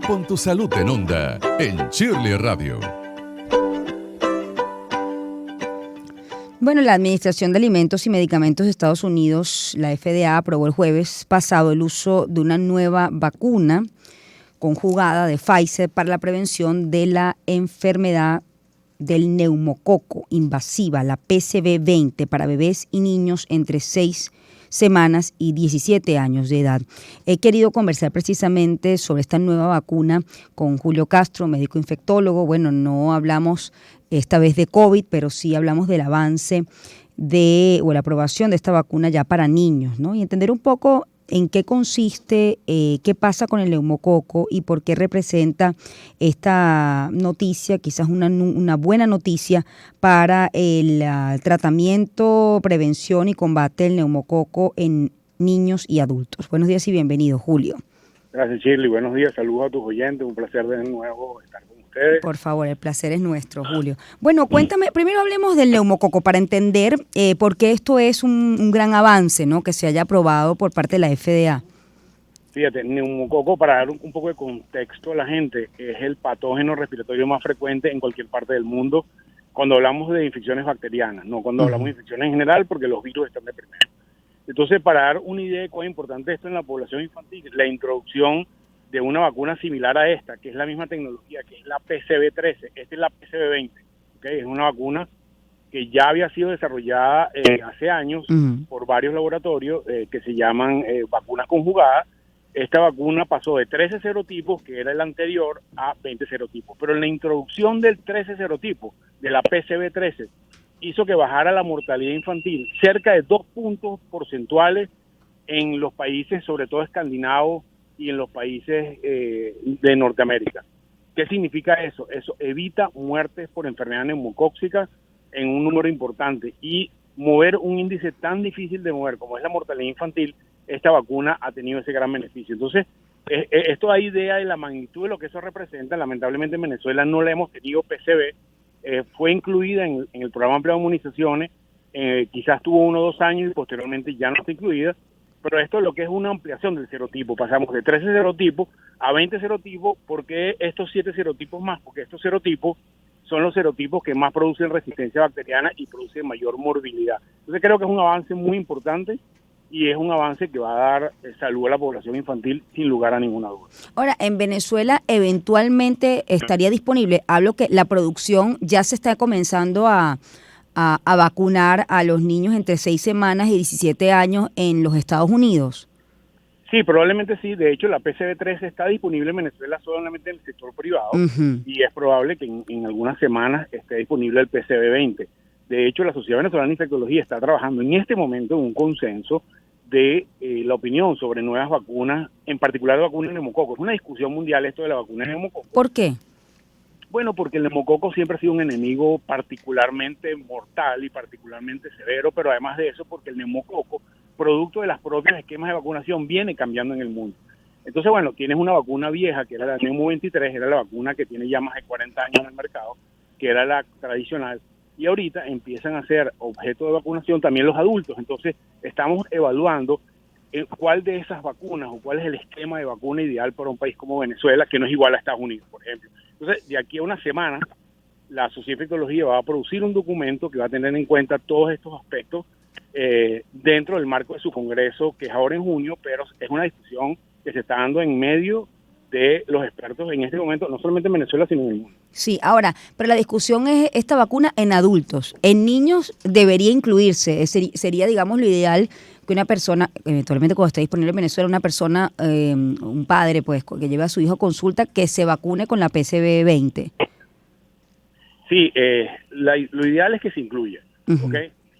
Pon tu salud en onda en Shirley Radio. Bueno, la Administración de Alimentos y Medicamentos de Estados Unidos, la FDA, aprobó el jueves pasado el uso de una nueva vacuna conjugada de Pfizer para la prevención de la enfermedad del neumococo invasiva, la PCV20, para bebés y niños entre 6 semanas y 17 años de edad. He querido conversar precisamente sobre esta nueva vacuna con Julio Castro, médico infectólogo. Bueno, no hablamos esta vez de COVID, pero sí hablamos del avance o la aprobación de esta vacuna ya para niños, ¿no? Y entender un poco en qué consiste, qué pasa con el neumococo y por qué representa esta noticia, quizás una buena noticia para el tratamiento, prevención y combate del neumococo en niños y adultos. Buenos días y bienvenido, Julio. Gracias, Shirley. Buenos días. Saludos a tus oyentes. Un placer de nuevo estar con ustedes. Por favor, el placer es nuestro, Julio. Bueno, cuéntame, primero hablemos del neumococo para entender por qué esto es un gran avance, ¿no? Que se haya aprobado por parte de la FDA. Fíjate, neumococo, para dar un poco de contexto a la gente, es el patógeno respiratorio más frecuente en cualquier parte del mundo cuando hablamos de infecciones bacterianas, no cuando hablamos de infecciones en general, porque los virus están de primero. Entonces, para dar una idea de cuán importante esto en la población infantil, la introducción de una vacuna similar a esta, que es la misma tecnología, que es la PCV13, esta es la PCV20, ¿okay? Es una vacuna que ya había sido desarrollada hace años por varios laboratorios que se llaman vacunas conjugadas. Esta vacuna pasó de 13 serotipos, que era el anterior, a 20 serotipos. Pero en la introducción del 13 serotipo, de la PCV13, hizo que bajara la mortalidad infantil cerca de 2 puntos porcentuales en los países, sobre todo escandinavos, y en los países de Norteamérica. ¿Qué significa eso? Eso evita muertes por enfermedad neumocóxica en un número importante, y mover un índice tan difícil de mover como es la mortalidad infantil, esta vacuna ha tenido ese gran beneficio. Entonces, esto da idea de la magnitud de lo que eso representa. Lamentablemente en Venezuela no la hemos tenido PCV, fue incluida en el programa amplio de inmunizaciones, quizás tuvo 1 o 2 años y posteriormente ya no está incluida, pero esto es lo que es una ampliación del serotipo. Pasamos de 13 serotipos a 20 serotipos. ¿Por qué estos 7 serotipos más? Porque estos serotipos son los serotipos que más producen resistencia bacteriana y producen mayor morbilidad. Entonces creo que es un avance muy importante y es un avance que va a dar salud a la población infantil sin lugar a ninguna duda. Ahora, en Venezuela eventualmente estaría disponible, hablo que la producción ya se está comenzando a vacunar a los niños entre 6 semanas y 17 años en los Estados Unidos. Sí, probablemente sí. De hecho, la PCV13 está disponible en Venezuela solamente en el sector privado, y es probable que en algunas semanas esté disponible el PCV20. De hecho, la Sociedad Venezolana de Infectología está trabajando en este momento en un consenso de la opinión sobre nuevas vacunas, en particular vacunas de neumococo. Es una discusión mundial esto de la vacuna de neumococo. ¿Por qué? Bueno, porque el neumococo siempre ha sido un enemigo particularmente mortal y particularmente severo, pero además de eso porque el neumococo, producto de las propias esquemas de vacunación, viene cambiando en el mundo. Entonces, bueno, tienes una vacuna vieja, que era la Neumo 23, era la vacuna que tiene ya más de 40 años en el mercado, que era la tradicional, y ahorita empiezan a ser objeto de vacunación también los adultos. Entonces, estamos evaluando cuál de esas vacunas o cuál es el esquema de vacuna ideal para un país como Venezuela, que no es igual a Estados Unidos, por ejemplo. Entonces, de aquí a una semana, la Sociedad de Infectología va a producir un documento que va a tener en cuenta todos estos aspectos dentro del marco de su congreso, que es ahora en junio, pero es una discusión que se está dando en medio de los expertos en este momento, no solamente en Venezuela, sino en el mundo. Sí, ahora, pero la discusión es esta vacuna en adultos. En niños debería incluirse, sería, digamos, lo ideal que una persona, eventualmente cuando esté disponible en Venezuela, una persona, un padre, pues, que lleve a su hijo a consulta, que se vacune con la PCV20. Sí, lo ideal es que se incluya, ¿ok?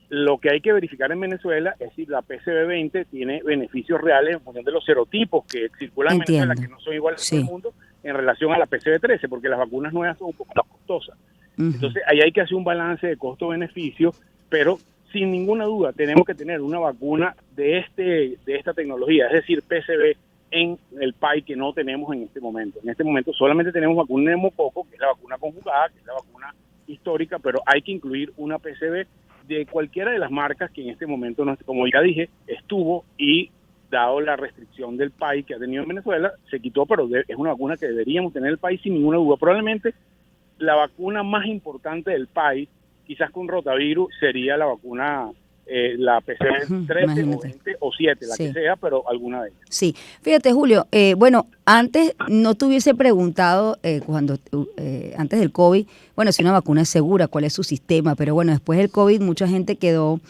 Lo que hay que verificar en Venezuela es si la PCV20 tiene beneficios reales en función de los serotipos que circulan en Venezuela, que no son iguales en todo el mundo, en relación a la PCV13, porque las vacunas nuevas son un poco más costosas. Entonces, ahí hay que hacer un balance de costo-beneficio, pero sin ninguna duda tenemos que tener una vacuna de esta tecnología, es decir, PCV, en el país que no tenemos en este momento. En este momento solamente tenemos vacuna de neumococo, que es la vacuna conjugada, que es la vacuna histórica, pero hay que incluir una PCV de cualquiera de las marcas que en este momento, como ya dije, estuvo y dado la restricción del país que ha tenido en Venezuela, se quitó, pero es una vacuna que deberíamos tener en el país sin ninguna duda. Probablemente la vacuna más importante del país, quizás con rotavirus, sería la vacuna, la PCV 13 o 20 o 7, la que sea, pero alguna de ellas. Sí, fíjate Julio, bueno, antes no te hubiese preguntado, antes del COVID, bueno, si una vacuna es segura, cuál es su sistema, pero bueno, después del COVID mucha gente quedó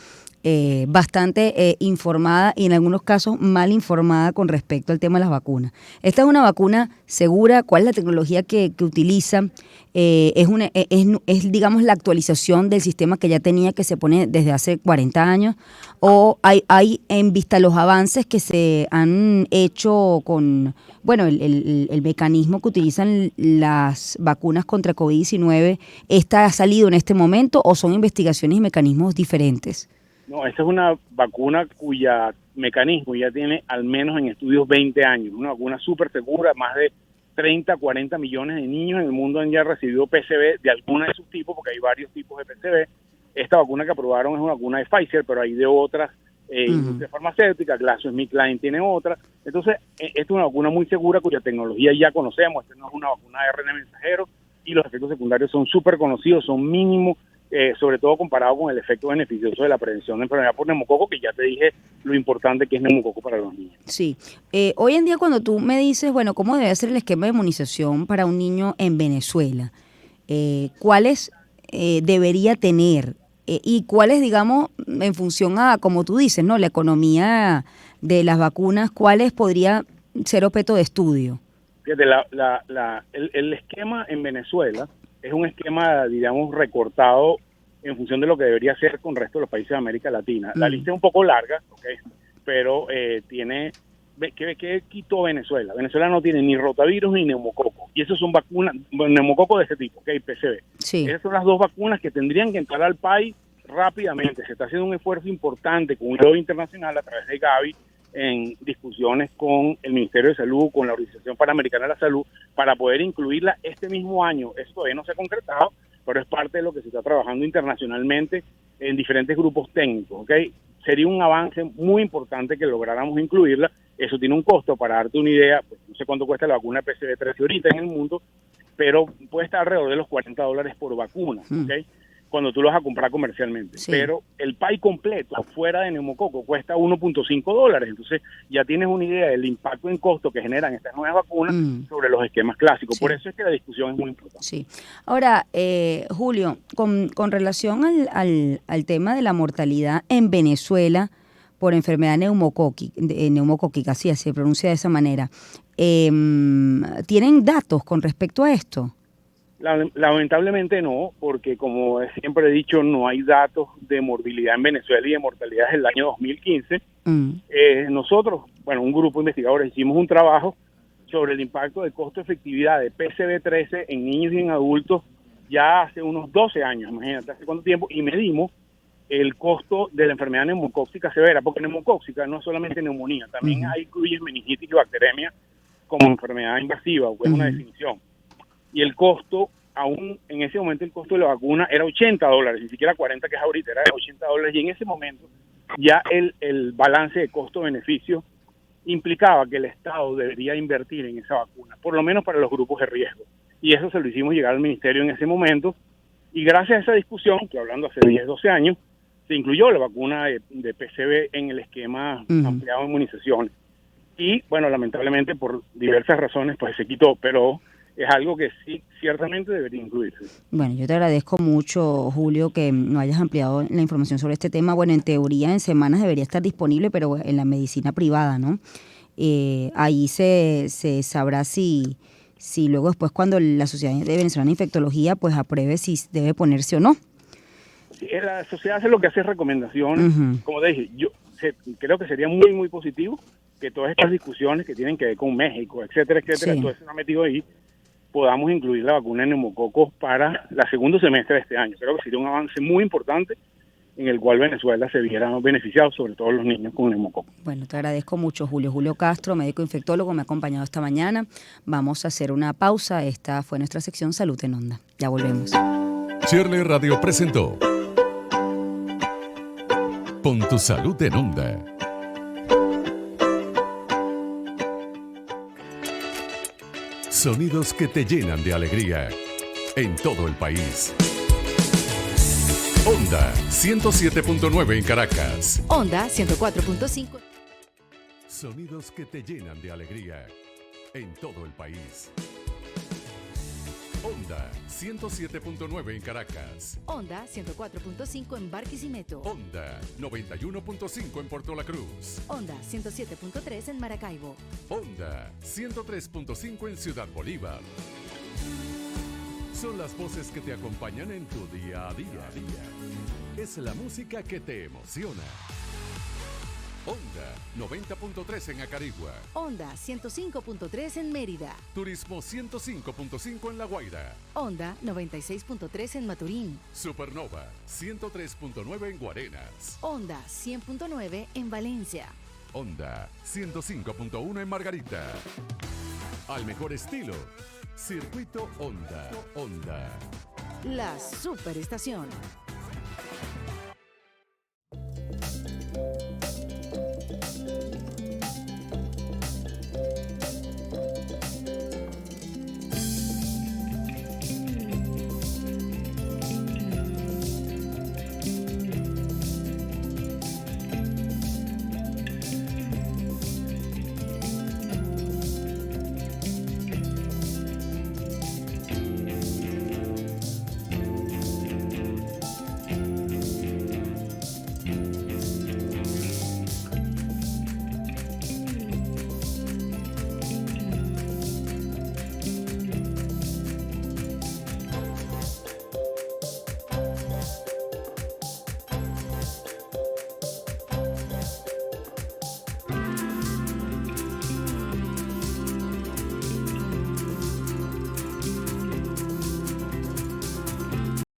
bastante informada y en algunos casos mal informada con respecto al tema de las vacunas. Esta es una vacuna segura, ¿cuál es la tecnología que utilizan? Es, digamos, la actualización del sistema que ya tenía, que se pone desde hace 40 años, o hay en vista los avances que se han hecho con, bueno, el mecanismo que utilizan las vacunas contra COVID-19, ¿esta ha salido en este momento o son investigaciones y mecanismos diferentes? No, esta es una vacuna cuya mecanismo ya tiene al menos en estudios 20 años, una vacuna súper segura, más de 30, 40 millones de niños en el mundo han ya recibido PCV de alguna de sus tipos, porque hay varios tipos de PCV. Esta vacuna que aprobaron es una vacuna de Pfizer, pero hay de otras industrias farmacéuticas, GlaxoSmithKline tiene otra. Entonces, esta es una vacuna muy segura cuya tecnología ya conocemos, esta no es una vacuna de ARN mensajero y los efectos secundarios son súper conocidos, son mínimos, sobre todo comparado con el efecto beneficioso de la prevención de enfermedad por neumococo, que ya te dije lo importante que es neumococo para los niños. Sí. Hoy en día cuando tú me dices, bueno, ¿cómo debe ser el esquema de inmunización para un niño en Venezuela? ¿Cuáles debería tener? Y cuáles, digamos, en función a, como tú dices, ¿no? La economía de las vacunas, ¿cuáles podría ser objeto de estudio? Fíjate, el esquema en Venezuela es un esquema, digamos, recortado en función de lo que debería ser con el resto de los países de América Latina. La lista es un poco larga, ¿okay? Pero tiene... ¿Qué quitó Venezuela? Venezuela no tiene ni rotavirus ni neumococo. Y eso son vacunas, neumococo de ese tipo, ¿okay? PCV. Sí. Esas son las dos vacunas que tendrían que entrar al país rápidamente. Se está haciendo un esfuerzo importante con un lobby internacional a través de Gavi, en discusiones con el Ministerio de Salud, con la Organización Panamericana de la Salud, para poder incluirla este mismo año. Eso todavía no se ha concretado, pero es parte de lo que se está trabajando internacionalmente en diferentes grupos técnicos, ¿ok? Sería un avance muy importante que lográramos incluirla. Eso tiene un costo, para darte una idea, pues no sé cuánto cuesta la vacuna PCV 13 ahorita en el mundo, pero puede estar alrededor de los $40 por vacuna, ¿ok? Cuando tú lo vas a comprar comercialmente. Sí. Pero el país completo, fuera de neumococo, cuesta $1.5. Entonces ya tienes una idea del impacto en costo que generan estas nuevas vacunas sobre los esquemas clásicos. Sí. Por eso es que la discusión es muy importante. Sí. Ahora, Julio, con relación al tema de la mortalidad en Venezuela por enfermedad neumocóquica, así se pronuncia de esa manera, ¿tienen datos con respecto a esto? Lamentablemente no, porque como siempre he dicho, no hay datos de morbilidad en Venezuela y de mortalidad desde el año 2015. Nosotros, bueno, un grupo de investigadores hicimos un trabajo sobre el impacto de costo-efectividad de PCV13 en niños y en adultos ya hace unos 12 años, imagínate hace cuánto tiempo, y medimos el costo de la enfermedad neumocóxica severa, porque neumocóxica no es solamente neumonía, también incluye meningitis y bacteremia como enfermedad invasiva, o es una definición. Y el costo, aún en ese momento el costo de la vacuna era $80, ni siquiera 40 que es ahorita, era de $80, y en ese momento ya el balance de costo-beneficio implicaba que el Estado debería invertir en esa vacuna, por lo menos para los grupos de riesgo. Y eso se lo hicimos llegar al ministerio en ese momento, y gracias a esa discusión, que hablando hace 10, 12 años, se incluyó la vacuna de PCV en el esquema ampliado de inmunizaciones. Y, bueno, lamentablemente por diversas razones, pues se quitó, pero es algo que sí, ciertamente debería incluirse. Bueno, yo te agradezco mucho, Julio, que no hayas ampliado la información sobre este tema. Bueno, en teoría en semanas debería estar disponible, pero en la medicina privada, ¿no? Ahí se sabrá si luego después cuando la Sociedad de Venezolana de Infectología pues apruebe si debe ponerse o no. Sí, la sociedad hace lo que hace recomendaciones. Como te dije, yo creo que sería muy, muy positivo que todas estas discusiones que tienen que ver con México, etcétera, etcétera, todo eso no ha metido ahí, podamos incluir la vacuna de neumococo para el segundo semestre de este año. Creo que sería un avance muy importante en el cual Venezuela se viera beneficiado, sobre todo los niños con neumococo. Bueno, te agradezco mucho, Julio. Julio Castro, médico infectólogo, me ha acompañado esta mañana. Vamos a hacer una pausa. Esta fue nuestra sección Salud en Onda. Ya volvemos. Shirley Radio presentó Pon tu salud en Onda. Sonidos que te llenan de alegría en todo el país. Onda 107.9 en Caracas. Onda 104.5. Sonidos que te llenan de alegría en todo el país. Onda 107.9 en Caracas. Onda 104.5 en Barquisimeto. Onda 91.5 en Puerto La Cruz. Onda 107.3 en Maracaibo. Onda 103.5 en Ciudad Bolívar. Son las voces que te acompañan en tu día a día. Es la música que te emociona. Onda 90.3 en Acarigua. Onda 105.3 en Mérida. Turismo 105.5 en La Guaira. Onda 96.3 en Maturín. Supernova 103.9 en Guarenas. Onda 100.9 en Valencia. Onda 105.1 en Margarita. Al mejor estilo, Circuito Onda. Onda. La Superestación.